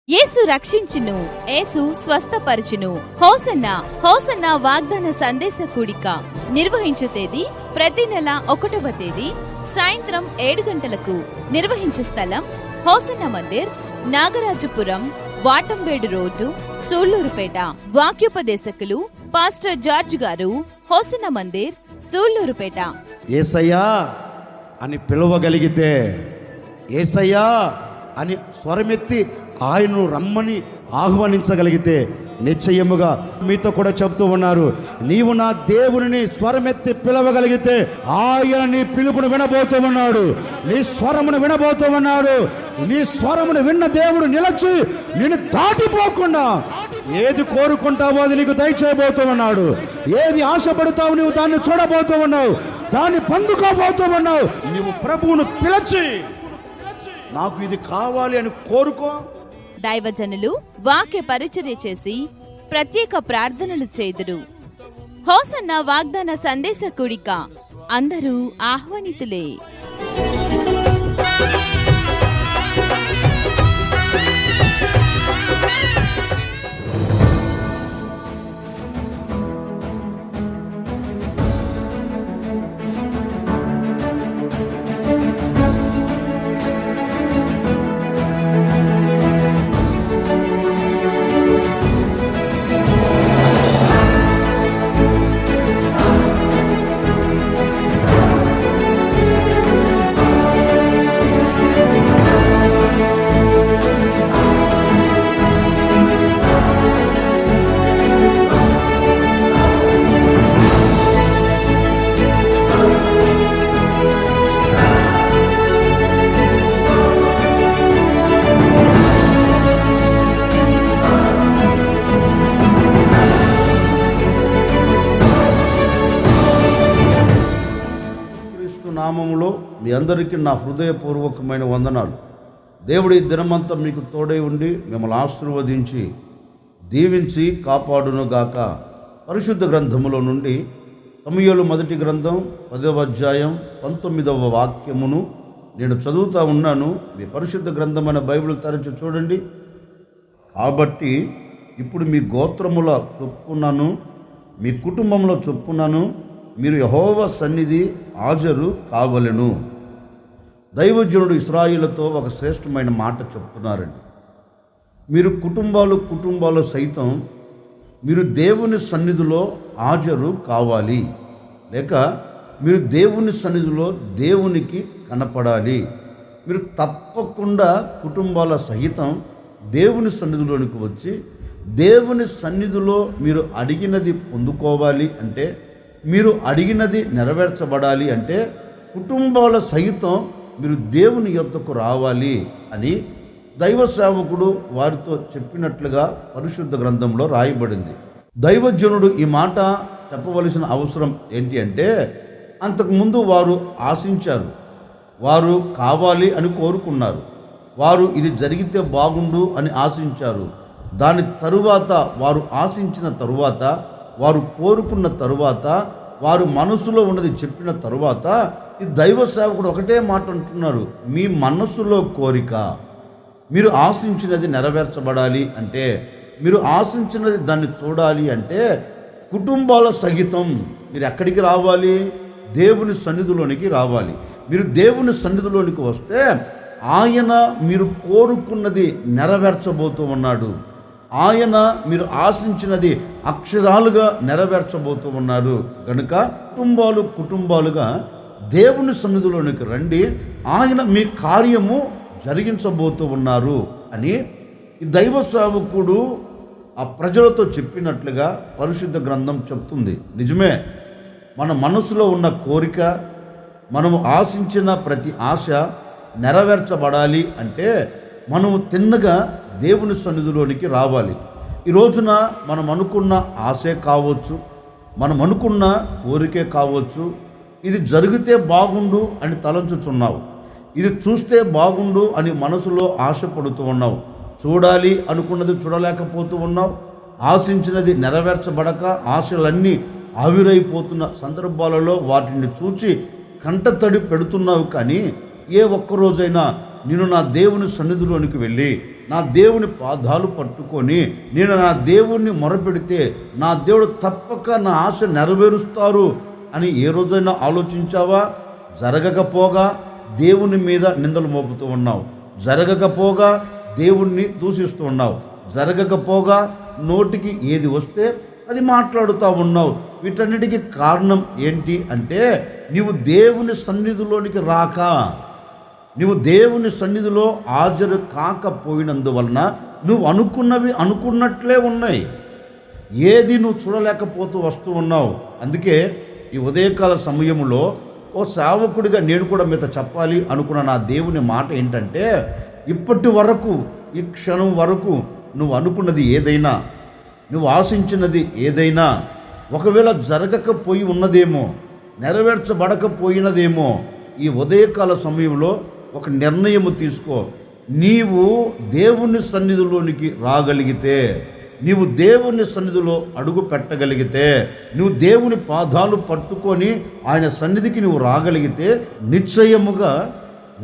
యేసు రక్షించును, యేసు స్వస్థపరచును. Hosanna hosanna వాగ్దాన సందేశ కూడిక నిర్వహించు తేదీ ప్రతి నెల 1వ తేదీ సాయంత్రం 7 గంటలకు. నిర్వహించు స్థలం hosanna Mandir, Nagarajapuram, వాటంబేడు road, Sullurpeta. వాక్యోపదేశకులు pastor George గారు, హోసన్నా మందిర్, సూళ్లూరుపేట. యేసయ్యా అని పిలవగలిగితే, యేసయ్యా అని స్వరమెత్తి ఆయన్ను రమ్మని ఆహ్వానించగలిగితే నిశ్చయముగా మీతో కూడా చెప్తూ ఉన్నారు, నీవు నా దేవుని స్వరమెత్తి పిలవగలిగితే ఆయన నీ పిలుపును వినబోతూ ఉన్నాడు, నీ స్వరమును వినబోతూ ఉన్నాడు. నీ స్వరమును విన్న దేవుడు నిలచి నిన్ను దాటిపోకుండా ఏది కోరుకుంటావో అది నీకు దయచేయబోతూ ఉన్నాడు. ఏది ఆశపడతావు నీవు దాన్ని చూడబోతూ ఉన్నావు, దాన్ని పొందుకోబోతూ ఉన్నావు. నీవు ప్రభువును పిలిచి నాకు ఇది కావాలి అని కోరుకో. దైవజనులు వాక్య పరిచర్య చేసి ప్రత్యేక ప్రార్థనలు చేదురు. హోసన్నా వాగ్దాన సందేశ కూడిక అందరూ ఆహ్వానితులే. నామములో మీ అందరికీ నా హృదయపూర్వకమైన వందనాలు. దేవుడి దినమంతా మీకు తోడై ఉండి మిమ్మల్ని ఆశీర్వదించి దీవించి కాపాడునుగాక. పరిశుద్ధ గ్రంథములో నుండి సమూయేలు మొదటి గ్రంథం 10వ అధ్యాయం 19వ వాక్యమును నేను చదువుతూ ఉన్నాను. మీ పరిశుద్ధ గ్రంథమైన బైబిల్ తెరచి చూడండి. కాబట్టి ఇప్పుడు మీ గోత్రముల చొప్పునను మీ కుటుంబంలో చొప్పునను మీరు యెహోవా సన్నిధి హాజరు కావలెను. దైవజనుడు ఇశ్రాయేలుతో ఒక శ్రేష్టమైన మాట చెప్తున్నారండి. మీరు కుటుంబాలు సైతం మీరు దేవుని సన్నిధిలో హాజరు కావాలి, లేక మీరు దేవుని సన్నిధిలో దేవునికి కనపడాలి. మీరు తప్పకుండా కుటుంబాల సహితం దేవుని సన్నిధిలోనికి వచ్చి దేవుని సన్నిధిలో మీరు అడిగినది పొందుకోవాలి అంటే, మీరు అడిగినది నెరవేర్చబడాలి అంటే కుటుంబాల సహితం మీరు దేవుని యొద్దకు రావాలి అని దైవ సేవకుడు వారితో చెప్పినట్లుగా పరిశుద్ధ గ్రంథంలో రాయబడింది. దైవజనుడు ఈ మాట చెప్పవలసిన అవసరం ఏంటి అంటే, అంతకుముందు వారు ఆశించారు, వారు కావాలి అని కోరుకున్నారు, వారు ఇది జరిగితే బాగుండు అని ఆశించారు. దాని తరువాత వారు ఆశించిన తరువాత, వారు కోరుకున్న తరువాత, వారు మనసులో ఉన్నది చెప్పిన తరువాత ఈ దైవ సేవకుడు ఒకటే మాట అంటున్నారు, మీ మనసులో కోరిక, మీరు ఆశించినది నెరవేర్చబడాలి అంటే, మీరు ఆశించినది దాన్ని చూడాలి అంటే కుటుంబాల సహితం మీరు ఎక్కడికి రావాలి? దేవుని సన్నిధిలోనికి రావాలి. మీరు దేవుని సన్నిధిలోనికి వస్తే ఆయన మీరు కోరుకున్నది నెరవేర్చబోతూ ఉన్నాడు. ఆయన మీరు ఆశించినది అక్షరాలుగా నెరవేర్చబోతూ ఉన్నారు. కనుక కుటుంబాలుగా దేవుని సన్నిధిలోనికి రండి, ఆయన మీ కార్యము జరిగించబోతూ ఉన్నారు అని ఈ దైవ సేవకుడు ఆ ప్రజలతో చెప్పినట్లుగా పరిశుద్ధ గ్రంథం చెప్తుంది. నిజమే, మన మనసులో ఉన్న కోరిక, మనము ఆశించిన ప్రతి ఆశ నెరవేర్చబడాలి అంటే మనము తిన్నగా దేవుని సన్నిధిలోనికి రావాలి. ఈ రోజున మనం అనుకున్న ఆశే కావచ్చు, మనం అనుకున్న కోరికే కావచ్చు, ఇది జరిగితే బాగుండు అని తలంచుచున్నావు, ఇది చూస్తే బాగుండు అని మనసులో ఆశపడుతూ ఉన్నావు, చూడాలి అనుకున్నది చూడలేకపోతూ ఉన్నావు, ఆశించినది నెరవేర్చబడక ఆశలన్నీ ఆవిరైపోతున్న సందర్భాలలో వాటిని చూచి కంటతడి పెడుతున్నావు. కానీ ఏ ఒక్కరోజైనా నేను నా దేవుని సన్నిధిలోనికి వెళ్ళి నా దేవుని పాదాలు పట్టుకొని నేను నా దేవుణ్ణి మొరపెడితే నా దేవుడు తప్పక నా ఆశ నెరవేరుస్తారు అని ఏ రోజైనా ఆలోచించావా? జరగకపోగా దేవుని మీద నిందలు మోపుతూ ఉన్నావు, జరగకపోగా దేవుణ్ణి దూషిస్తూ ఉన్నావు, జరగకపోగా నోటికి ఏది వస్తే అది మాట్లాడుతూ ఉన్నావు. వీటన్నిటికీ కారణం ఏంటి అంటే నీవు దేవుని సన్నిధిలోనికి రాక, నీవు దేవుని సన్నిధిలో హాజరు కాకపోయినందువలన నువ్వు అనుకున్నవి అనుకున్నట్లే ఉన్నాయి, ఏది నువ్వు చూడలేకపోతూ వస్తూ ఉన్నావు. అందుకే ఈ ఉదయకాల సమయంలో ఓ సేవకుడిగా నేను కూడా మీతో చెప్పాలి అనుకున్న నా దేవుని మాట ఏంటంటే, ఇప్పటి వరకు ఈ క్షణం వరకు నువ్వు అనుకున్నది ఏదైనా, నువ్వు ఆశించినది ఏదైనా ఒకవేళ జరగకపోయి ఉన్నదేమో, నెరవేర్చబడకపోయినదేమో, ఈ ఉదయకాల సమయంలో ఒక నిర్ణయము తీసుకో. నీవు దేవుని సన్నిధిలోనికి రాగలిగితే, నీవు దేవుని సన్నిధిలో అడుగు పెట్టగలిగితే, నువ్వు దేవుని పాదాలు పట్టుకొని ఆయన సన్నిధికి నువ్వు రాగలిగితే నిశ్చయముగా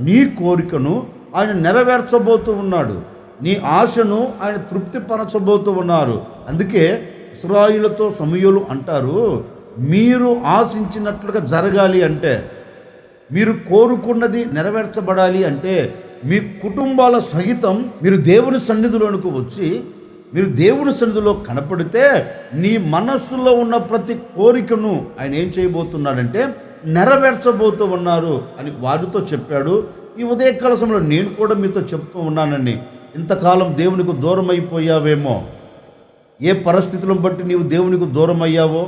నీ కోరికను ఆయన నెరవేర్చబోతూ ఉన్నాడు, నీ ఆశను ఆయన తృప్తిపరచబోతూ ఉన్నారు. అందుకే ఇశ్రాయేలుతో సమూయేలు అంటారు, మీరు ఆశించినట్లుగా జరగాలి అంటే, మీరు కోరుకున్నది నెరవేర్చబడాలి అంటే మీ కుటుంబాల సహితం మీరు దేవుని సన్నిధిలోనికి వచ్చి మీరు దేవుని సన్నిధిలో కనపడితే నీ మనస్సులో ఉన్న ప్రతి కోరికను ఆయన ఏం చేయబోతున్నాడంటే నెరవేర్చబోతూ ఉన్నారు అని వారితో చెప్పాడు. ఈ ఉదయకాల సమయంలో నేను కూడా మీతో చెప్తూ ఉన్నానండి, ఇంతకాలం దేవునికి దూరం అయిపోయావేమో, ఏ పరిస్థితులను బట్టి నీవు దేవునికి దూరం అయ్యావో,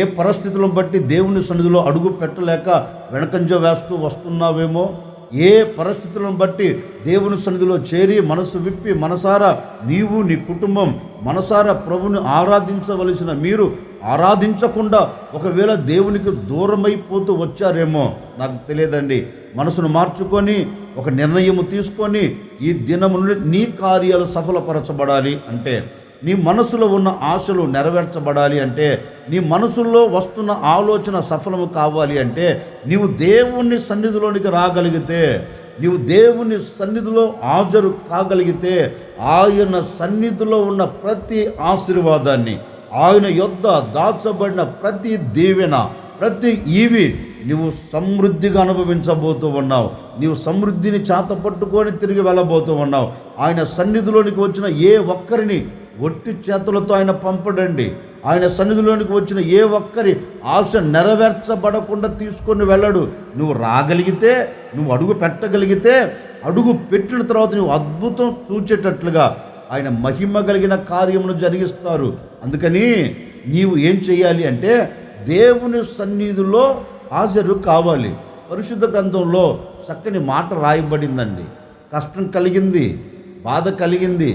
ఏ పరిస్థితులను బట్టి దేవుని సన్నిధిలో అడుగు పెట్టలేక వెనకంజ వేస్తూ వస్తున్నావేమో, ఏ పరిస్థితులను బట్టి దేవుని సన్నిధిలో చేరి మనసు విప్పి మనసారా నీవు నీ కుటుంబం మనసారా ప్రభుని ఆరాధించవలసిన మీరు ఆరాధించకుండా ఒకవేళ దేవునికి దూరమైపోతూ వచ్చారేమో నాకు తెలియదండి. మనసును మార్చుకొని ఒక నిర్ణయము తీసుకొని ఈ దినము నుండి నీ కార్యాలు సఫలపరచబడాలి అంటే, నీ మనసులో ఉన్న ఆశలు నెరవేర్చబడాలి అంటే, నీ మనసులో వస్తున్న ఆలోచన సఫలము కావాలి అంటే నీవు దేవుని సన్నిధిలోనికి రాగలిగితే, నీవు దేవుని సన్నిధిలో హాజరు కాగలిగితే ఆయన సన్నిధిలో ఉన్న ప్రతి ఆశీర్వాదాన్ని, ఆయన యొద్ద దాచబడిన ప్రతి దీవెన, ప్రతి ఈవి నీవు సమృద్ధిగా అనుభవించబోతూ ఉన్నావు. నీవు సమృద్ధిని చేతపట్టుకొని తిరిగి వెళ్ళబోతూ ఉన్నావు. ఆయన సన్నిధిలోనికి వచ్చిన ఏ ఒక్కరిని ఒట్టి చేతులతో ఆయన పంపడండి. ఆయన సన్నిధిలోనికి వచ్చిన ఏ ఒక్కరి ఆశ నెరవేర్చబడకుండా తీసుకొని వెళ్ళడు. నువ్వు రాగలిగితే, నువ్వు అడుగు పెట్టగలిగితే, అడుగు పెట్టిన తర్వాత నువ్వు అద్భుతం చూచేటట్లుగా ఆయన మహిమ కలిగిన కార్యమును జరిగిస్తారు. అందుకని నీవు ఏం చేయాలి అంటే దేవుని సన్నిధిలో హాజరు కావాలి. పరిశుద్ధ గ్రంథంలో చక్కని మాట రాయబడిందండి. కష్టం కలిగింది, బాధ కలిగింది,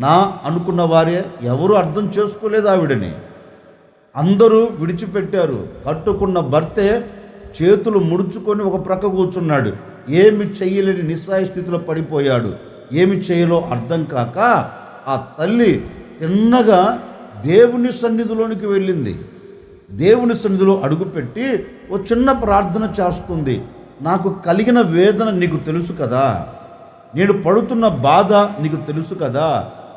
నా అనుకున్న వారే ఎవరు అర్థం చేసుకోలేదు ఆవిడని. అందరూ విడిచిపెట్టారు. కట్టుకున్న భర్తే చేతులు ముడుచుకొని ఒక ప్రక్క కూర్చున్నాడు. ఏమి చెయ్యలేని నిస్సహాయ స్థితిలో పడిపోయాడు. ఏమి చేయాలో అర్థం కాక ఆ తల్లి తిన్నగా దేవుని సన్నిధిలోనికి వెళ్ళింది. దేవుని సన్నిధిలో అడుగుపెట్టి ఓ చిన్న ప్రార్థన చేస్తుంది. నాకు కలిగిన వేదన నీకు తెలుసు కదా, నేను పడుతున్న బాధ నీకు తెలుసు కదా,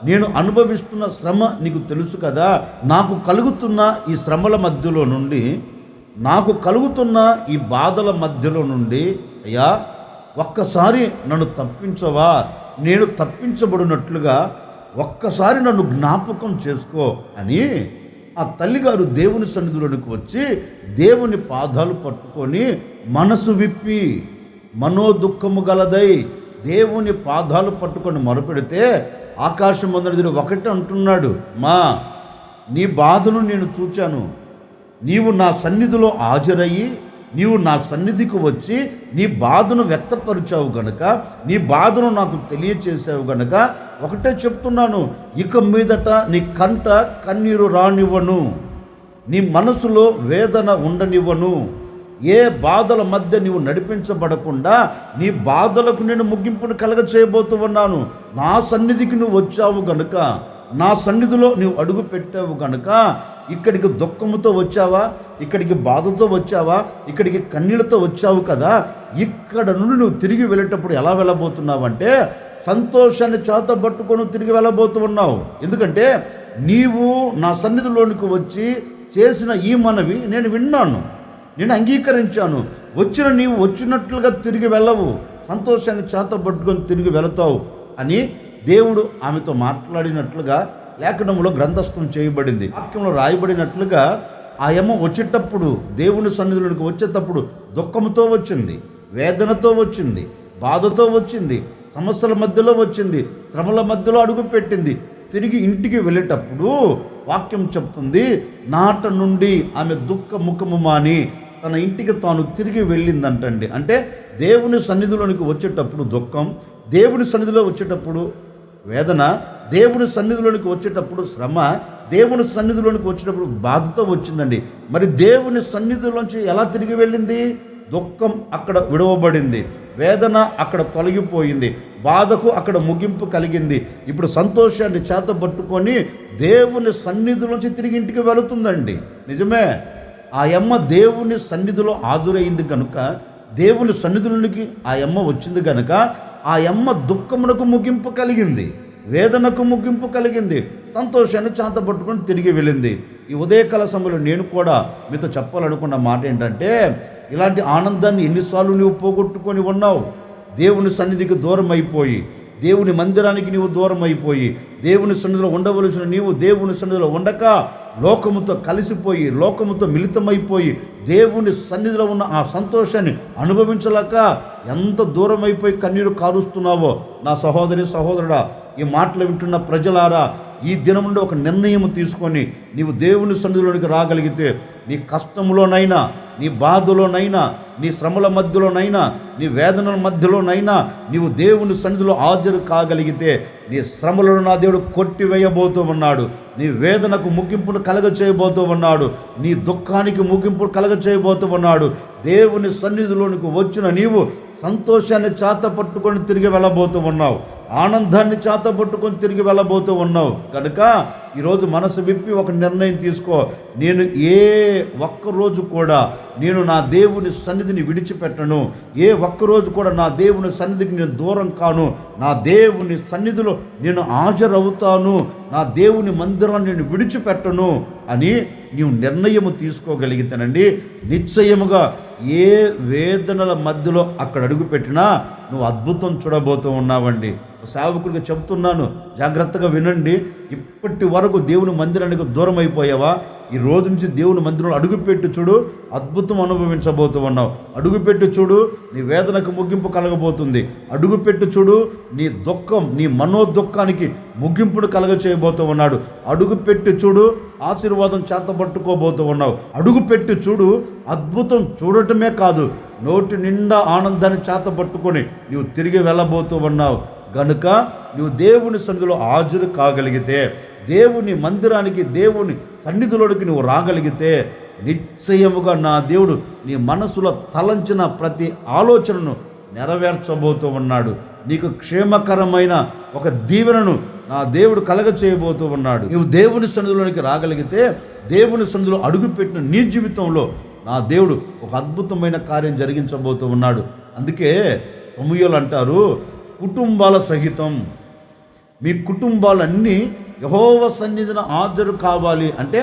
నేను అనుభవిస్తున్న శ్రమ నీకు తెలుసు కదా, నాకు కలుగుతున్న ఈ శ్రమల మధ్యలో నుండి, నాకు కలుగుతున్న ఈ బాధల మధ్యలో నుండి అయ్యా ఒక్కసారి నన్ను తప్పించవా, నేను తప్పించబడినట్లుగా ఒక్కసారి నన్ను జ్ఞాపకం చేసుకో అని ఆ తల్లిగారు దేవుని సన్నిధిలోనికి వచ్చి దేవుని పాదాలు పట్టుకొని మనసు విప్పి మనోదుఖము గలదై దేవుని పాదాలు పట్టుకొని మొరపెడితే ఆకాశం మొదటిది ఒకటి అంటున్నాడు, మా నీ బాధను నేను చూచాను, నీవు నా సన్నిధిలో హాజరయ్యి నీవు నా సన్నిధికి వచ్చి నీ బాధను వ్యక్తపరిచావు గనుక, నీ బాధను నాకు తెలియచేసావు గనుక ఒకటే చెప్తున్నాను, ఇక మీదట నీ కంట కన్నీరు రానివ్వను, నీ మనసులో వేదన ఉండనివ్వను. ఏ బాధల మధ్య నీవు నడిపించబడకుండా నీ బాధలకు నేను ముగింపును కలగ చేయబోతూ ఉన్నాను. నా సన్నిధికి నువ్వు వచ్చావు గనుక, నా సన్నిధిలో నీవు అడుగు పెట్టావు గనుక ఇక్కడికి దుఃఖముతో వచ్చావా, ఇక్కడికి బాధతో వచ్చావా, ఇక్కడికి కన్నీళ్ళతో వచ్చావు కదా, ఇక్కడ నుండి నువ్వు తిరిగి వెళ్ళేటప్పుడు ఎలా వెళ్ళబోతున్నావంటే సంతోషాన్ని చేతబట్టుకొని తిరిగి వెళ్ళబోతూ ఉన్నావు. ఎందుకంటే నీవు నా సన్నిధిలోనికి వచ్చి చేసిన ఈ మనవి నేను విన్నాను, నేను అంగీకరించాను. వచ్చిన నీవు వచ్చినట్లుగా తిరిగి వెళ్ళవు, సంతోషాన్ని చేతబట్టుకొని తిరిగి వెళతావు అని దేవుడు ఆమెతో మాట్లాడినట్లుగా లేఖనంలో గ్రంథస్థం చేయబడింది. వాక్యంలో రాయబడినట్లుగా ఆ యమ్మ వచ్చేటప్పుడు, దేవుని సన్నిధిలోనికి వచ్చేటప్పుడు దుఃఖంతో వచ్చింది, వేదనతో వచ్చింది, బాధతో వచ్చింది, సమస్యల మధ్యలో వచ్చింది, శ్రమల మధ్యలో అడుగుపెట్టింది. తిరిగి ఇంటికి వెళ్ళేటప్పుడు వాక్యం చెప్తుంది, నాట నుండి ఆమె దుఃఖ ముఖము మాని తన ఇంటికి తాను తిరిగి వెళ్ళిందంటండి. అంటే దేవుని సన్నిధిలోనికి వచ్చేటప్పుడు దుఃఖం, దేవుని సన్నిధిలో వచ్చేటప్పుడు వేదన, దేవుని సన్నిధిలోనికి వచ్చేటప్పుడు శ్రమ, దేవుని సన్నిధిలోనికి వచ్చేటప్పుడు బాధతో వచ్చిందండి. మరి దేవుని సన్నిధిలోంచి ఎలా తిరిగి వెళ్ళింది? దుఃఖం అక్కడ విడవబడింది, వేదన అక్కడ తొలగిపోయింది, బాధకు అక్కడ ముగింపు కలిగింది. ఇప్పుడు సంతోషాన్ని చేతబట్టుకొని దేవుని సన్నిధిలోంచి తిరిగి ఇంటికి వెళుతుందండి. నిజమే, ఆ యమ్మ దేవుని సన్నిధిలో హాజరైంది కనుక, దేవుని సన్నిధిలోనికి ఆ యమ్మ వచ్చింది కనుక ఆ యమ్మ దుఃఖమునకు ముగింపు కలిగింది, వేదనకు ముగింపు కలిగింది, సంతోషాన్ని చేతబట్టుకొని తిరిగి వెళ్ళింది. ఈ ఉదయకాల సమయంలో నేను కూడా మీతో చెప్పాలనుకున్న మాట ఏంటంటే, ఇలాంటి ఆనందాన్ని ఎన్నిసార్లు నువ్వు పోగొట్టుకొని ఉన్నావు? దేవుని సన్నిధికి దూరం అయిపోయి, దేవుని మందిరానికి నీవు దూరం అయిపోయి, దేవుని సన్నిధిలో ఉండవలసిన నీవు దేవుని సన్నిధిలో ఉండక లోకముతో కలిసిపోయి, లోకముతో మిళితమైపోయి, దేవుని సన్నిధిలో ఉన్న ఆ సంతోషాన్ని అనుభవించలేక ఎంత దూరం అయిపోయి కన్నీరు కారుస్తున్నావో నా సహోదరి సహోదరుడా, ఈ మాటలు వింటున్న ప్రజలారా, ఈ దినం నుండి ఒక నిర్ణయం తీసుకొని నీవు దేవుని సన్నిధిలోనికి రాగలిగితే, నీ కష్టంలోనైనా, నీ బాధలోనైనా, నీ శ్రమల మధ్యలోనైనా, నీ వేదనల మధ్యలోనైనా నీవు దేవుని సన్నిధిలో హాజరు కాగలిగితే, నీ శ్రమలను నా దేవుడు కొట్టివేయబోతూ ఉన్నాడు, నీ వేదనకు ముగింపును కలగ చేయబోతూ ఉన్నాడు, నీ దుఃఖానికి ముగింపును కలగ చేయబోతూ ఉన్నాడు. దేవుని సన్నిధిలోనికి వచ్చిన నీవు సంతోషాన్ని చేతపట్టుకొని తిరిగి వెళ్ళబోతూ ఉన్నావు, ఆనందాన్ని చేతపట్టుకొని తిరిగి వెళ్ళబోతూ ఉన్నావు. కనుక ఈరోజు మనసు విప్పి ఒక నిర్ణయం తీసుకో, నేను ఏ ఒక్కరోజు కూడా నేను నా దేవుని సన్నిధిని విడిచిపెట్టను, ఏ ఒక్కరోజు కూడా నా దేవుని సన్నిధికి నేను దూరం కాను, నా దేవుని సన్నిధిలో నేను హాజరవుతాను, నా దేవుని మందిరాన్ని నేను విడిచిపెట్టను అని నీవు నిర్ణయము తీసుకోగలిగితేనండి, నిశ్చయముగా ఏ వేదనల మధ్యలో అక్కడ అడుగుపెట్టినా నువ్వు అద్భుతం చూడబోతూ ఉన్నావండి. సేవకుడిగా చెప్తున్నాను, జాగ్రత్తగా వినండి. ఇప్పటి వరకు దేవుని మందిరానికి దూరం అయిపోయావా? ఈ రోజు నుంచి దేవుని మందిరంలో అడుగుపెట్టి చూడు, అద్భుతం అనుభవించబోతూ ఉన్నావు. అడుగుపెట్టి చూడు, నీ వేదనకు ముగింపు కలగబోతుంది. అడుగుపెట్టి చూడు, నీ దుఃఖం, నీ మనోదుఃఖానికి ముగింపును కలగ చేయబోతూ ఉన్నాడు. అడుగుపెట్టి చూడు, ఆశీర్వాదం చేతబట్టుకోబోతూ ఉన్నావు. అడుగుపెట్టి చూడు, అద్భుతం చూడటమే కాదు, నోటి నిండా ఆనందాన్ని చేతబట్టుకొని నీవు తిరిగి వెళ్ళబోతూ ఉన్నావు. గనుక నువ్వు దేవుని సన్నిధిలో హాజరు కాగలిగితే, దేవుని మందిరానికి, దేవుని సన్నిధిలోనికి నువ్వు రాగలిగితే, నిశ్చయముగా నా దేవుడు నీ మనసులో తలంచిన ప్రతి ఆలోచనను నెరవేర్చబోతూ ఉన్నాడు. నీకు క్షేమకరమైన ఒక దీవెనను నా దేవుడు కలగ చేయబోతూ ఉన్నాడు. నువ్వు దేవుని సన్నిధిలోనికి రాగలిగితే, దేవుని సన్నిధిలో అడుగుపెట్టిన నీ జీవితంలో నా దేవుడు ఒక అద్భుతమైన కార్యం జరిగించబోతూ ఉన్నాడు. అందుకే సమూయేలు అంటారు, కుటుంబాల సహితం మీ కుటుంబాలన్నీ యెహోవా సన్నిధిన హాజరు కావాలి. అంటే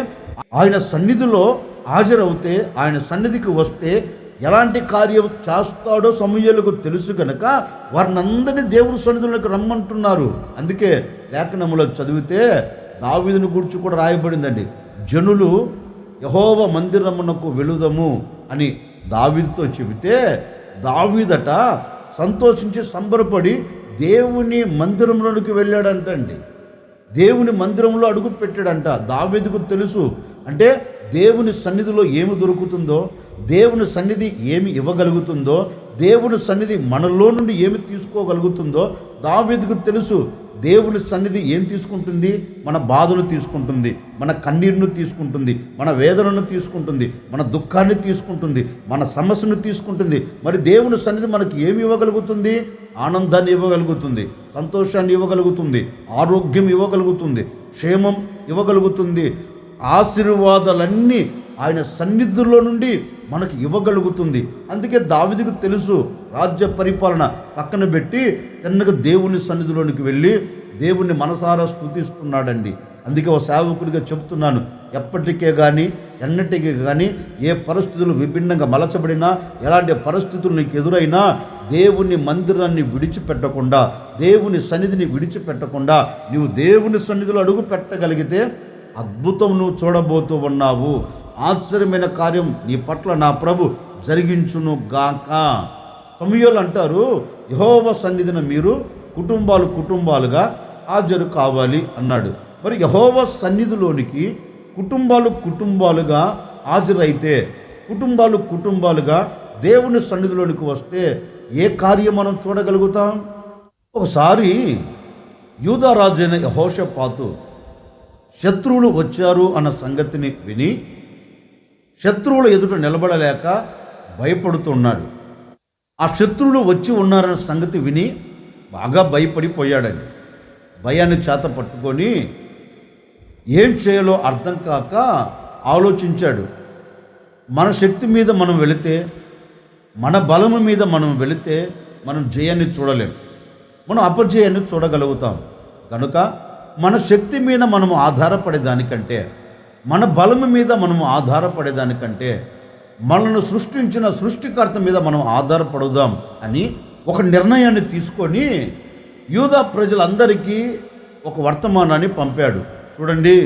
ఆయన సన్నిధిలో హాజరవుతే, ఆయన సన్నిధికి వస్తే ఎలాంటి కార్యం చేస్తాడో సమూయేలుకు తెలుసు కనుక వారిని అందరినీ దేవుని సన్నిధిలోకి రమ్మంటున్నారు. అందుకే లేఖనములో చదివితే దావీదుని గురించి కూడా రాయబడిందండి, జనులు యెహోవా మందిరమునకు వెళుదము అని దావీదుతో చెబితే, దావీదట సంతోషించి సంబరపడి దేవుని మందిరంలోనికి వెళ్ళాడంటండి. దేవుని మందిరంలో అడుగు పెట్టాడంట. దావీదుకు తెలుసు, అంటే దేవుని సన్నిధిలో ఏమి దొరుకుతుందో, దేవుని సన్నిధి ఏమి ఇవ్వగలుగుతుందో, దేవుని సన్నిధి మనలో నుండి ఏమి తీసుకోగలుగుతుందో దావీదుకు తెలుసు. దేవుని సన్నిధి ఏం తీసుకుంటుంది? మన బాధను తీసుకుంటుంది, మన కన్నీరును తీసుకుంటుంది, మన వేదనను తీసుకుంటుంది, మన దుఃఖాన్ని తీసుకుంటుంది, మన సమస్యను తీసుకుంటుంది. మరి దేవుని సన్నిధి మనకి ఏమి ఇవ్వగలుగుతుంది? ఆనందాన్ని ఇవ్వగలుగుతుంది, సంతోషాన్ని ఇవ్వగలుగుతుంది, ఆరోగ్యం ఇవ్వగలుగుతుంది, క్షేమం ఇవ్వగలుగుతుంది, ఆశీర్వాదాలన్నీ ఆయన సన్నిధిలో నుండి మనకు ఇవ్వగలుగుతుంది. అందుకే దావీదుకు తెలుసు, రాజ్య పరిపాలన పక్కన పెట్టి తిన్నగా దేవుని సన్నిధిలోనికి వెళ్ళి దేవుణ్ణి మనసారా స్తుతిస్తున్నాడండి. అందుకే ఓ సేవకుడిగా చెప్తున్నాను, ఎప్పటికే కానీ ఎన్నటికీ కానీ ఏ పరిస్థితులు విభిన్నంగా మలచబడినా, ఎలాంటి పరిస్థితులు నీకు ఎదురైనా దేవుని మందిరాన్ని విడిచిపెట్టకుండా, దేవుని సన్నిధిని విడిచిపెట్టకుండా నీవు దేవుని సన్నిధిలో అడుగు పెట్టగలిగితే అద్భుతం నువ్వు చూడబోతూ ఉన్నావు. ఆశ్చర్యమైన కార్యం నీ పట్ల నా ప్రభు జరిగించును గాక. సమూయేలు అంటారు, యెహోవా సన్నిధిన మీరు కుటుంబాలుగా హాజరు కావాలి అన్నాడు. మరి యెహోవా సన్నిధిలోనికి కుటుంబాలుగా హాజరైతే, కుటుంబాలుగా దేవుని సన్నిధిలోనికి వస్తే ఏ కార్యం మనం చూడగలుగుతాం? ఒకసారి యూదా రాజు అయిన యెహోషాపాతు శత్రువులు వచ్చారు అన్న సంగతిని విని శత్రువుల ఎదుట నిలబడలేక భయపడుతున్నాడు. ఆ శత్రువులు వచ్చి ఉన్నారన్న సంగతి విని బాగా భయపడిపోయాడండి. భయాన్ని చేత పట్టుకొని ఏం చేయాలో అర్థం కాక ఆలోచించాడు. మన శక్తి మీద మనం వెళితే, మన బలము మీద మనం వెళితే మనం జయాన్ని చూడలేం, మనం అపజయాన్ని చూడగలుగుతాం. కనుక మన శక్తి మీద మనము ఆధారపడేదానికంటే, మన బలము మీద మనము ఆధారపడేదానికంటే మనల్ని సృష్టించిన సృష్టికర్త మీద మనం ఆధారపడుదాం అని ఒక నిర్ణయాన్ని తీసుకొని యూదా ప్రజలందరికీ ఒక వర్తమానాన్ని పంపాడు. చూడండి,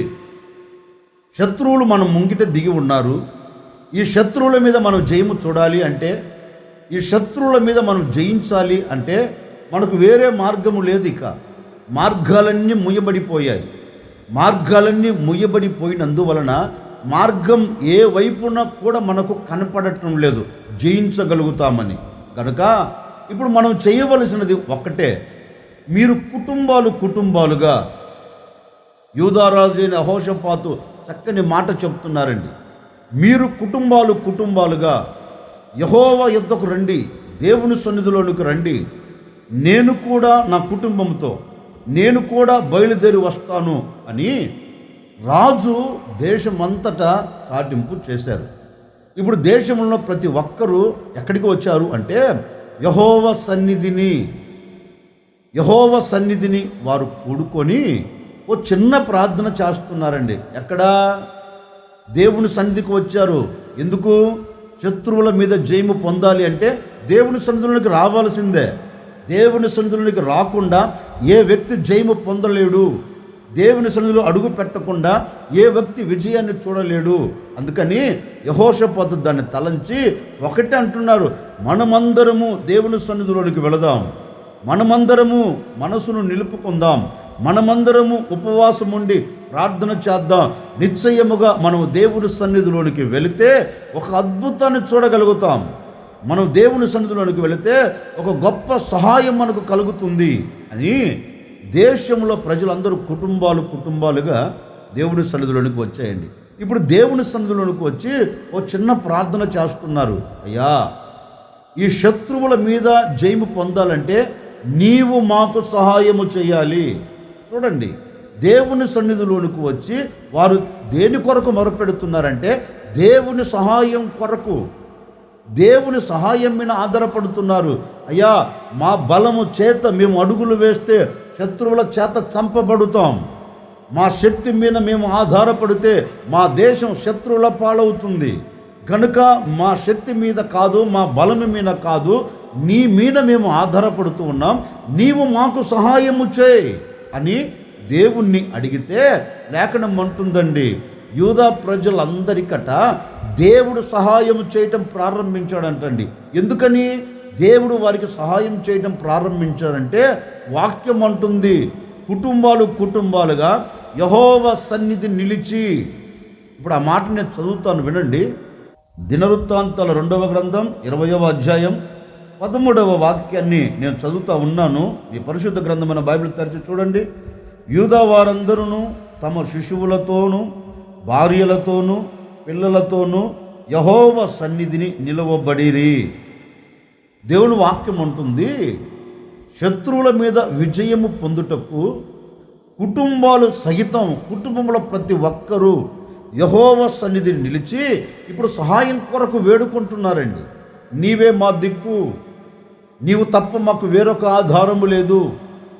శత్రువులు మనం ముంగిట దిగి ఉన్నారు. ఈ శత్రువుల మీద మనం జయము చూడాలి అంటే, ఈ శత్రువుల మీద మనం జయించాలి అంటే మనకు వేరే మార్గము లేదు. ఇక మార్గాలన్నీ ముయ్యబడిపోయాయి. మార్గాలన్నీ ముయ్యబడిపోయినందువలన మార్గం ఏ వైపున కూడా మనకు కనపడటం లేదు జయించగలుగుతామని. కనుక ఇప్పుడు మనం చేయవలసినది ఒక్కటే, మీరు కుటుంబాలుగా, యూదారాజు అయిన యెహోషాపాతు చక్కని మాట చెప్తున్నారండి. మీరు కుటుంబాలుగా యెహోవా యొద్దకు రండి, దేవుని సన్నిధిలోనికి రండి. నేను కూడా నా కుటుంబంతో నేను కూడా బయలుదేరి వస్తాను అని రాజు దేశమంతటా చాటింపు చేశారు. ఇప్పుడు దేశంలో ప్రతి ఒక్కరూ ఎక్కడికి వచ్చారు అంటే యెహోవా సన్నిధిని వారు కూడుకొని ఓ చిన్న ప్రార్థన చేస్తున్నారండి. ఎక్కడా? దేవుని సన్నిధికి వచ్చారు. ఎందుకు? శత్రువుల మీద జయము పొందాలి అంటే దేవుని సన్నిధిలోనికి రావాల్సిందే. దేవుని సన్నిధిలోనికి రాకుండా ఏ వ్యక్తి జయము పొందలేడు. దేవుని సన్నిధిలో అడుగు పెట్టకుండా ఏ వ్యక్తి విజయాన్ని చూడలేడు. అందుకని యెహోషాపాతు దాన్ని తలంచి ఒకటే అంటున్నారు, మనమందరము దేవుని సన్నిధిలోనికి వెళదాం, మనమందరము మనసును నిలుపుకుందాం, మనమందరము ఉపవాసం ఉండి ప్రార్థన చేద్దాం. నిశ్చయముగా మనం దేవుని సన్నిధిలోనికి వెళితే ఒక అద్భుతాన్ని చూడగలుగుతాం. మనం దేవుని సన్నిధిలోనికి వెళితే ఒక గొప్ప సహాయం మనకు కలుగుతుంది అని దేశంలో ప్రజలందరూ కుటుంబాలుగా దేవుని సన్నిధిలోనికి వచ్చాయండి. ఇప్పుడు దేవుని సన్నిధిలోనికి వచ్చి ఓ చిన్న ప్రార్థన చేస్తున్నారు. అయ్యా, ఈ శత్రువుల మీద జయము పొందాలంటే నీవు మాకు సహాయము చేయాలి. చూడండి, దేవుని సన్నిధిలోనికి వచ్చి వారు దేని కొరకు మొరపెడుతున్నారంటే దేవుని సహాయం కొరకు, దేవుని సహాయం మీద ఆధారపడుతున్నారు. అయ్యా, మా బలము చేత మేము అడుగులు వేస్తే శత్రువుల చేత చంపబడుతాం, మా శక్తి మీద మేము ఆధారపడితే మా దేశం శత్రువుల పాలవుతుంది. కనుక మా శక్తి మీద కాదు, మా బలం మీద కాదు, నీ మీద మేము ఆధారపడుతూ ఉన్నాం, నీవు మాకు సహాయము చేయి అని దేవుణ్ణి అడిగితే లేఖనం అంటుందండి, యూదా ప్రజలందరికట దేవుడు సహాయం చేయటం ప్రారంభించాడంటండి. ఎందుకని దేవుడు వారికి సహాయం చేయటం ప్రారంభించాడంటే వాక్యం అంటుంది, కుటుంబాలుగా యెహోవా సన్నిధి నిలిచి. ఇప్పుడు ఆ మాట నేను చదువుతాను, వినండి. దినవృత్తాంతాల 2వ గ్రంథం 20వ అధ్యాయం 13వ వాక్యాన్ని నేను చదువుతా ఉన్నాను. ఈ పరిశుద్ధ గ్రంథమైన బైబిల్ తెరిచి చూడండి. యూదా వారందరూ తమ శిశువులతోనూ భార్యలతోనూ పిల్లలతోనూ యెహోవా సన్నిధిని నిలవబడిరి. దేవుని వాక్యం ఉంటుంది, శత్రువుల మీద విజయము పొందుటకు కుటుంబాలు సహితం, కుటుంబంలో ప్రతి ఒక్కరూ యెహోవా సన్నిధిని నిలిచి ఇప్పుడు సహాయం కొరకు వేడుకుంటున్నారండి. నీవే మా దిక్కు, నీవు తప్ప మాకు వేరొక ఆధారము లేదు,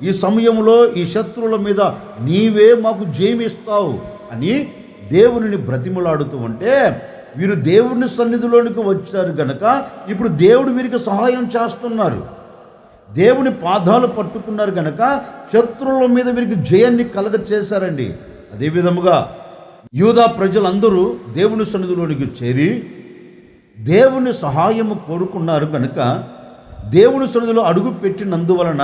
ఈ సమయంలో ఈ శత్రువుల మీద నీవే మాకు జయమిస్తావు అని దేవునిని బ్రతిమలాడుతూ ఉంటే, వీరు దేవుని సన్నిధిలోనికి వచ్చారు గనక ఇప్పుడు దేవుడు వీరికి సహాయం చేస్తున్నారు. దేవుని పాదాలు పట్టుకున్నారు గనక శత్రువుల మీద వీరికి జయాన్ని కలగ చేశారండి. అదే విధముగా యూదా ప్రజలందరూ దేవుని సన్నిధిలోనికి చేరి దేవుని సహాయము కోరుకున్నారు కనుక దేవుని సన్నిధిలో అడుగు పెట్టినందువలన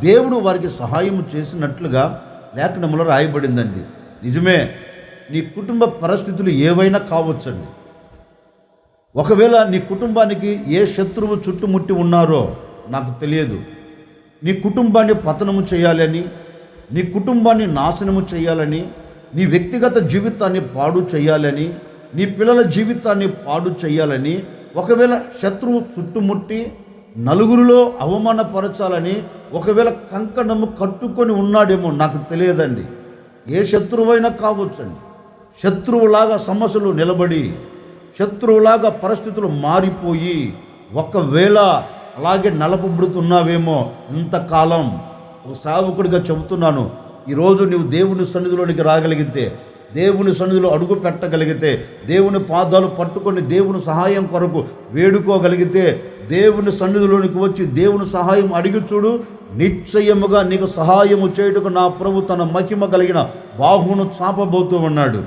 దేవుడు వారికి సహాయం చేసినట్లుగా లేఖనములో రాయబడిందండి. నిజమే, నీ కుటుంబ పరిస్థితులు ఏవైనా కావచ్చండి. ఒకవేళ నీ కుటుంబానికి ఏ శత్రువు చుట్టుముట్టి ఉన్నారో నాకు తెలియదు. నీ కుటుంబాన్ని పతనము చేయాలని, నీ కుటుంబాన్ని నాశనము చేయాలని, నీ వ్యక్తిగత జీవితాన్ని పాడు చేయాలని, నీ పిల్లల జీవితాన్ని పాడు చేయాలని ఒకవేళ శత్రువు చుట్టుముట్టి నలుగురిలో అవమానపరచాలని ఒకవేళ కంకణము కట్టుకొని ఉన్నాడేమో నాకు తెలియదండి. ఏ శత్రువైనా కావచ్చండి. శత్రువులాగా సమస్యలు నిలబడి, శత్రువులాగా పరిస్థితులు మారిపోయి ఒకవేళ అలాగే నలపబడుతున్నావేమో ఇంతకాలం. ఒక సేవకుడిగా చెబుతున్నాను, ఈరోజు నీవు దేవుని సన్నిధిలోనికి రాగలిగితే, దేవుని సన్నిధిలో అడుగు పెట్టగలిగితే, దేవుని పాదాలు పట్టుకొని దేవుని సహాయం కొరకు వేడుకోగలిగితే, దేవుని సన్నిధిలోనికి వచ్చి దేవుని సహాయం అడిగి చూడు, నిశ్చయముగా నీకు సహాయము చేయుటకు నా ప్రభు తన మహిమ కలిగిన బాహువును చాపబోతూ ఉన్నాడు.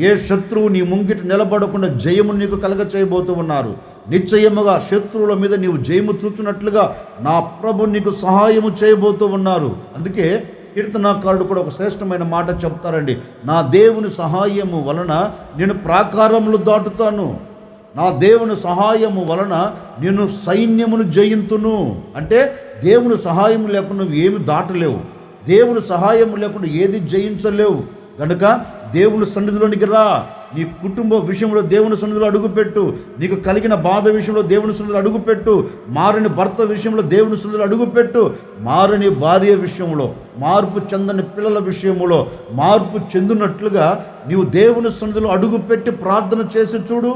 ఏ శత్రువు నీ ముంగిట నిలబడకుండా జయము నీకు కలగ చేయబోతూ ఉన్నారు. నిశ్చయముగా శత్రువుల మీద నీవు జయము చూచున్నట్లుగా నా ప్రభు నీకు సహాయము చేయబోతూ ఉన్నారు. అందుకే కీర్తనాకారుడు కూడా ఒక శ్రేష్టమైన మాట చెప్తారండి, నా దేవుని సహాయము వలన నేను ప్రాకారములు దాటుతాను, నా దేవుని సహాయము వలన నేను సైన్యమును జయింతును. అంటే దేవుని సహాయం లేకుండా నువ్వు ఏమి దాటలేవు, దేవుని సహాయం లేకుండా ఏది జయించలేవు. కనుక దేవుని సన్నిధిలోనికి రా. నీ కుటుంబ విషయంలో దేవుని సన్నిధిలో అడుగుపెట్టు, నీకు కలిగిన బాధ విషయంలో దేవుని సన్నిధిలో అడుగుపెట్టు, మారని భర్త విషయంలో దేవుని సన్నిధిలో అడుగుపెట్టు, మారని భార్య విషయంలో, మార్పు చెందని పిల్లల విషయంలో మార్పు చెందినట్లుగా నీవు దేవుని సన్నిధిలో అడుగుపెట్టి ప్రార్థన చేసి చూడు.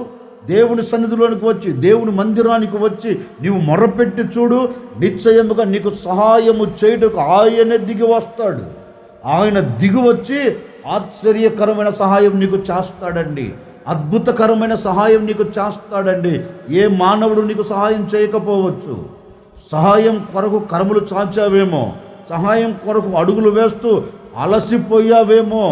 దేవుని సన్నిధిలోనికి వచ్చి దేవుని మందిరానికి వచ్చి నీవు మొరపెట్టి చూడు. నిశ్చయముగా నీకు సహాయము చేయుటకు ఆయనే దిగి వస్తాడు. ఆయన దిగి వచ్చి ఆశ్చర్యకరమైన సహాయం నీకు చేస్తాడండి. అద్భుతకరమైన సహాయం నీకు చేస్తాడండి. ఏ మానవుడు నీకు సహాయం చేయకపోవచ్చు. సహాయం కొరకు కరములు చాచావేమో, సహాయం కొరకు అడుగులు వేస్తూ అలసిపోయావేమో,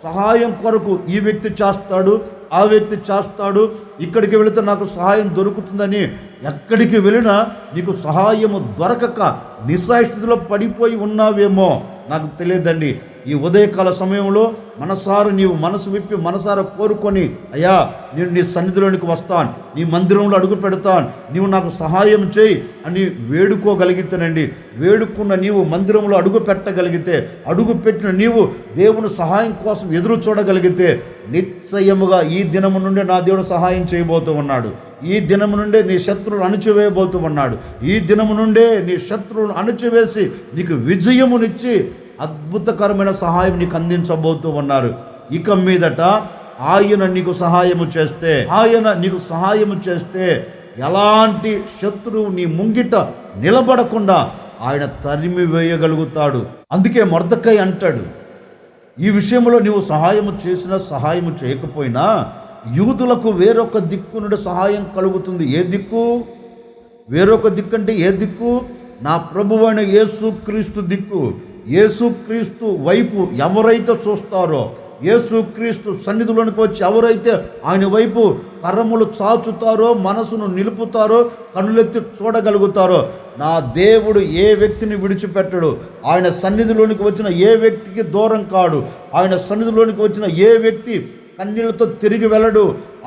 సహాయం కొరకు ఈ వ్యక్తి చేస్తాడు, ఆ వ్యక్తి చేస్తాడు, ఇక్కడికి వెళితే నాకు సహాయం దొరుకుతుందని ఎక్కడికి వెళ్ళినా నీకు సహాయము దొరకక నిస్సహాయస్థితిలో పడిపోయి ఉన్నావేమో నాకు తెలియదండి. ఈ ఉదయకాల సమయంలో మనసారా నీవు మనసు విప్పి మనసారా కోరుకొని, అయ్యా నేను నీ సన్నిధిలోనికి వస్తాను, నీ మందిరంలో అడుగు పెడతాను, నీవు నాకు సహాయం చేయి అని వేడుకోగలిగితేనండి. వేడుకున్న నీవు మందిరంలో అడుగు పెట్టగలిగితే, అడుగు పెట్టిన నీవు దేవుని సహాయం కోసం ఎదురు చూడగలిగితే, నిశ్చయముగా ఈ దినము నుండే నా దేవుడు సహాయం చేయబోతూ ఉన్నాడు. ఈ దినము నుండే నీ శత్రువులు అణచివేయబోతూ ఉన్నాడు. ఈ దినము నుండే నీ శత్రువులను అణచివేసి నీకు విజయమునిచ్చి అద్భుతకరమైన సహాయం నీకు అందించబోతూ ఉన్నారు. ఇక మీదట ఆయన నీకు సహాయము చేస్తే ఎలాంటి శత్రువు నీ ముంగిట నిలబడకుండా ఆయన తరిమి వేయగలుగుతాడు. అందుకే మొర్దెకై అంటాడు, ఈ విషయంలో నీవు సహాయము చేసినా సహాయము చేయకపోయినా యూదులకు వేరొక దిక్కు నుండి సహాయం కలుగుతుంది. ఏ దిక్కు? వేరొక దిక్కు అంటే ఏ దిక్కు? నా ప్రభువైన యేసుక్రీస్తు దిక్కు. యేసుక్రీస్తు వైపు ఎవరైతే చూస్తారో, యేసుక్రీస్తు సన్నిధిలోనికి వచ్చి ఎవరైతే ఆయన వైపు కర్రములు చాచుతారో, మనసును నిలుపుతారో, కన్నులెత్తి చూడగలుగుతారో, నా దేవుడు ఏ వ్యక్తిని విడిచిపెట్టడు. ఆయన సన్నిధిలోనికి వచ్చిన ఏ వ్యక్తికి దూరం కాడు. ఆయన సన్నిధిలోనికి వచ్చిన ఏ వ్యక్తి కన్నీళ్లతో తిరిగి వెళ్ళడు.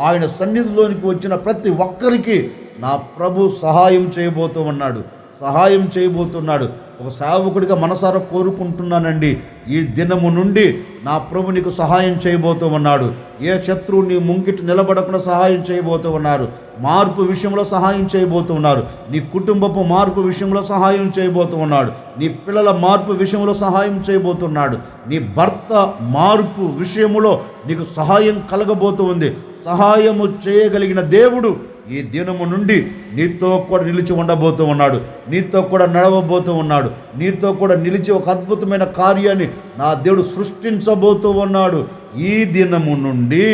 ఆయన సన్నిధిలోనికి వచ్చిన ప్రతి ఒక్కరికి నా ప్రభు సహాయం చేయబోతూ ఉన్నాడు. సహాయం చేయబోతున్నాడు. ఒక సేవకుడిగా మనసారా కోరుకుంటున్నానండి, ఈ దినము నుండి నా ప్రభు నీకు సహాయం చేయబోతూ ఉన్నాడు. ఏ శత్రువు నీ ముంగిటి నిలబడకుండా సహాయం చేయబోతూ ఉన్నారు. మార్పు విషయంలో సహాయం చేయబోతూ ఉన్నారు. నీ కుటుంబపు మార్పు విషయంలో సహాయం చేయబోతూ ఉన్నాడు. నీ పిల్లల మార్పు విషయంలో సహాయం చేయబోతున్నాడు. నీ భర్త మార్పు విషయంలో నీకు సహాయం కలగబోతూ ఉంది. సహాయము చేయగలిగిన దేవుడు ఈ దినము నుండి నీతో కూడా నిలిచి ఉండబోతూ ఉన్నాడు. నీతో కూడా నడవబోతూ ఉన్నాడు. నీతో కూడా నిలిచి ఒక అద్భుతమైన కార్యాన్ని నా దేవుడు సృష్టించబోతూ ఉన్నాడు. ఈ దినము నుండి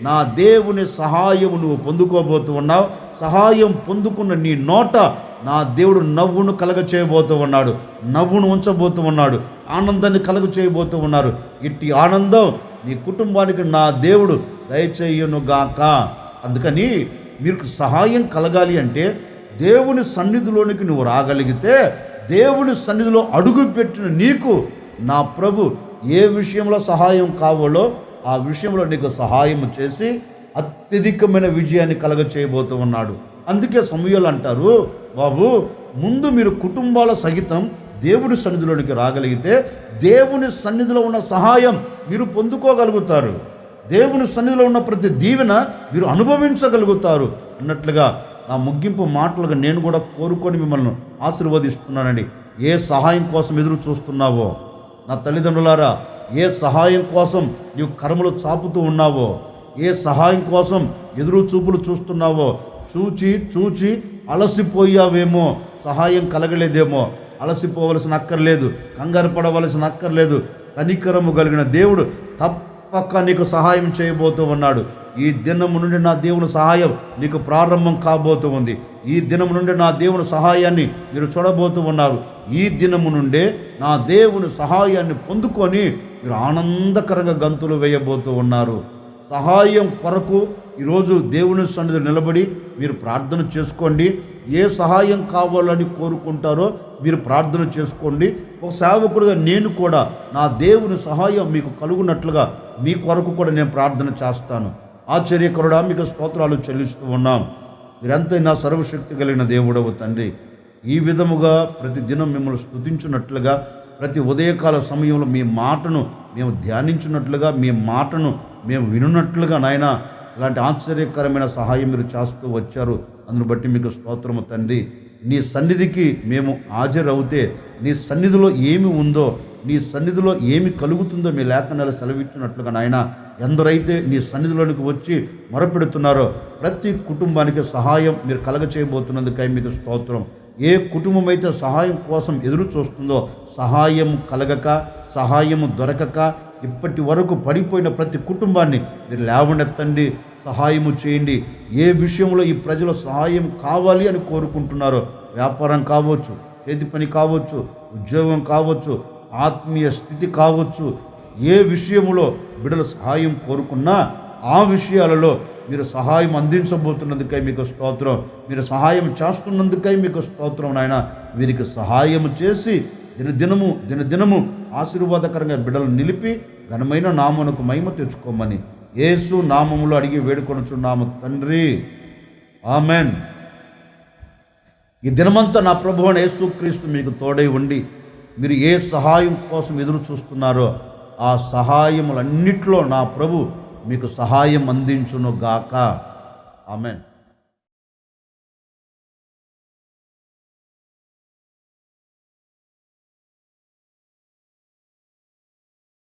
నా దేవుని సహాయము నువ్వు పొందుకోబోతూ ఉన్నావు. సహాయం పొందుకున్న నీ నోట నా దేవుడు నవ్వును కలగ చేయబోతూ ఉన్నాడు. నవ్వును ఉంచబోతూ ఉన్నాడు. ఆనందాన్ని కలగ చేయబోతూ ఉన్నారు. ఇట్టి ఆనందం నీ కుటుంబానికి నా దేవుడు దయచేయునుగాక. అందుకని మీకు సహాయం కలగాలి అంటే దేవుని సన్నిధిలోనికి నువ్వు రాగలిగితే, దేవుని సన్నిధిలో అడుగు పెట్టిన నీకు నా ప్రభు ఏ విషయంలో సహాయం కావాలో ఆ విషయంలో నీకు సహాయం చేసి అత్యధికమైన విజయాన్ని కలగ చేయబోతూ ఉన్నాడు. అందుకే సమూయేలు అంటారు, బాబు ముందు మీరు కుటుంబాల సహితం దేవుని సన్నిధిలోనికి రాగలిగితే దేవుని సన్నిధిలో ఉన్న సహాయం మీరు పొందుకోగలుగుతారు. దేవుని సన్నిధిలో ఉన్న ప్రతి దీవెన మీరు అనుభవించగలుగుతారు అన్నట్లుగా నా ముగింపు మాటలుగా నేను కూడా కోరుకొని మిమ్మల్ని ఆశీర్వదిస్తున్నానండి. ఏ సహాయం కోసం ఎదురు చూస్తున్నావో నా తల్లిదండ్రులారా, ఏ సహాయం కోసం నీవు కర్మలు చాపుతూ ఉన్నావో, ఏ సహాయం కోసం ఎదురు చూపులు చూస్తున్నావో, చూచి అలసిపోయావేమో, సహాయం కలగలేదేమో, అలసిపోవలసిన అక్కర్లేదు, కంగారు పడవలసిన అక్కర్లేదు. కనికరము కలిగిన దేవుడు తప్పక నీకు సహాయం చేయబోతూ ఉన్నాడు. ఈ దినము నుండి నా దేవుని సహాయం నీకు ప్రారంభం కాబోతూ ఉంది. ఈ దినము నుండి నా దేవుని సహాయాన్ని మీరు చూడబోతూ ఉన్నారు. ఈ దినము నుండే నా దేవుని సహాయాన్ని పొందుకొని మీరు ఆనందకరంగా గంతులు వేయబోతూ ఉన్నారు. సహాయం కొరకు ఈరోజు దేవుని సన్నిధిలో నిలబడి మీరు ప్రార్థన చేసుకోండి. ఏ సహాయం కావాలని కోరుకుంటారో మీరు ప్రార్థన చేసుకోండి. ఒక సేవకుడిగా నేను కూడా నా దేవుని సహాయం మీకు కలుగునట్లుగా మీ కొరకు కూడా నేను ప్రార్థన చేస్తాను. ఆశ్చర్యకరుడా, మీకు స్తోత్రాలు చెల్లిస్తూ ఉన్నాం. మీరంతైనా సర్వశక్తి కలిగిన దేవుడవు తండ్రి. ఈ విధముగా ప్రతి దినం మిమ్మల్ని స్తుతించున్నట్లుగా, ప్రతి ఉదయకాల సమయంలో మీ మాటను మేము ధ్యానించినట్లుగా, మీ మాటను మేము వినున్నట్లుగా నాయన ఇలాంటి ఆశ్చర్యకరమైన సహాయం మీరు చేస్తూ వచ్చారు. అందును బట్టి మీకు స్తోత్రము తండ్రి. నీ సన్నిధికి మేము హాజరవుతే నీ సన్నిధిలో ఏమి ఉందో, నీ సన్నిధిలో ఏమి కలుగుతుందో మీ లేఖనాలు సెలవిచ్చినట్లుగా నాయన, ఎందరైతే నీ సన్నిధిలోనికి వచ్చి మొరపెడుతున్నారో ప్రతి కుటుంబానికి సహాయం మీరు కలగ చేయబోతున్నందుకై మీకు స్తోత్రం. ఏ కుటుంబం అయితే సహాయం కోసం ఎదురు చూస్తుందో, సహాయం కలగక, సహాయము దొరకక ఇప్పటి వరకు పడిపోయిన ప్రతి కుటుంబాన్ని మీరు లేవనెత్తండి, సహాయము చేయండి. ఏ విషయంలో ఈ ప్రజలు సహాయం కావాలి అని కోరుకుంటున్నారో, వ్యాపారం కావచ్చు, చేతి పని కావచ్చు, ఉద్యోగం కావచ్చు, ఆత్మీయ స్థితి కావచ్చు, ఏ విషయంలో బిడ్డల సహాయం కోరుకున్నా ఆ విషయాలలో మీరు సహాయం అందించబోతున్నందుకై మీకు స్తోత్రం. మీరు సహాయం చేస్తున్నందుకై మీకు స్తోత్రం నాయన. వీరికి సహాయం చేసి దినదినము ఆశీర్వాదకరంగా బిడ్డలు నిలిపి ఘనమైన నామమునకు మహిమ తెచ్చుకోమని యేసు నామములో అడిగి వేడుకొనుచున్నాము తండ్రి, ఆమెన్. ఈ దినమంతా నా ప్రభువు అయిన యేసుక్రీస్తు మీకు తోడై ఉండి మీరు ఏ సహాయం కోసం ఎదురు చూస్తున్నారో ఆ సహాయములన్నిట్లో నా ప్రభు మీకు సహాయం అందించును గాక. ఆమెన్.